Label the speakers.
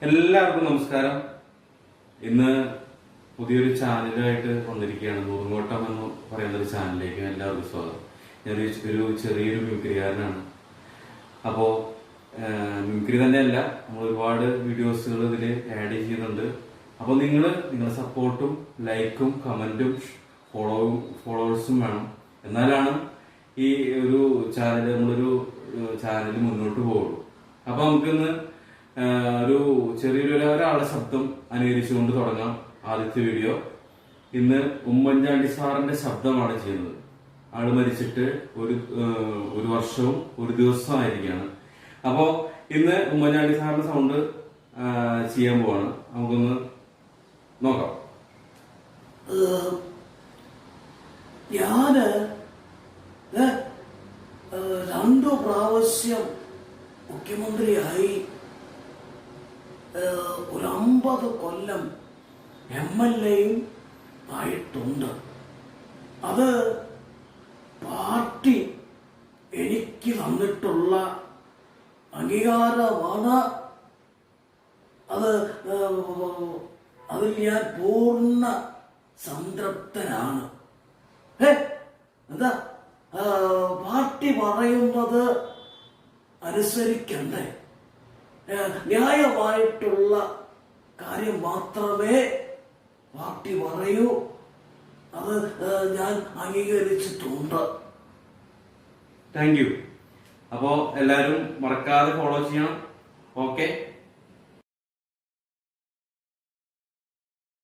Speaker 1: എല്ലാവർക്കും നമസ്കാരം. ഇന്ന് പുതിയൊരു ചാനലായിട്ട് വന്നിരിക്കുകയാണ്. നൂറുങ്കോട്ടം എന്ന് പറയുന്ന ഒരു ചാനലിലേക്ക് എല്ലാവർക്കും സ്വാഗതം. ഞാനൊരു ചെറിയൊരു മിമിക്രിക്കാരനാണ്. അപ്പോൾ മിമിക്രി തന്നെയല്ല, നമ്മൾ ഒരുപാട് വീഡിയോസുകൾ ഇതിൽ ആഡ് ചെയ്യുന്നുണ്ട്. അപ്പോൾ നിങ്ങളുടെ സപ്പോർട്ടും ലൈക്കും കമന്റും ഫോളോവേഴ്സും വേണം. എന്നാലാണ് ഈ ഒരു നമ്മളൊരു ചാനൽ മുന്നോട്ട് പോകുള്ളൂ. അപ്പൊ നമുക്കിന്ന് ഒരു ഒരാളുടെ ശബ്ദം അനുകരിച്ചുകൊണ്ട് തുടങ്ങാം. ആദ്യത്തെ വീഡിയോ ഇന്ന് ഉമ്മൻചാണ്ടി സാറിന്റെ ശബ്ദമാണ് ചെയ്യുന്നത്. ആള് മരിച്ചിട്ട് ഒരു വർഷവും ഒരു ദിവസമായിരിക്കുകയാണ്. അപ്പോ ഇന്ന് ഉമ്മൻചാണ്ടി സാറിന്റെ സൗണ്ട് ചെയ്യാൻ പോവാണ്. നമുക്കൊന്ന് നോക്കാം.
Speaker 2: ഞാന് 2 പ്രാവശ്യം മുഖ്യമന്ത്രിയായി, ഒരു 50 കൊല്ലം MLA ആയിട്ടുണ്ട്. അത് പാർട്ടി എനിക്ക് തന്നിട്ടുള്ള അംഗീകാരമാണ്. അതിൽ ഞാൻ പൂർണ്ണ സംതൃപ്തനാണ്. എന്താ പാർട്ടി പറയുന്നത് അനുസരിക്കണ്ടേ? ന്യായമായിട്ടുള്ള കാര്യം മാത്രമേ പാർട്ടി പറയൂ. അത് ഞാൻ അംഗീകരിച്ചിട്ടുണ്ട്.
Speaker 1: Thank you. അപ്പോ എല്ലാരും മറക്കാതെ ഫോളോ ചെയ്യണം. ഓക്കെ.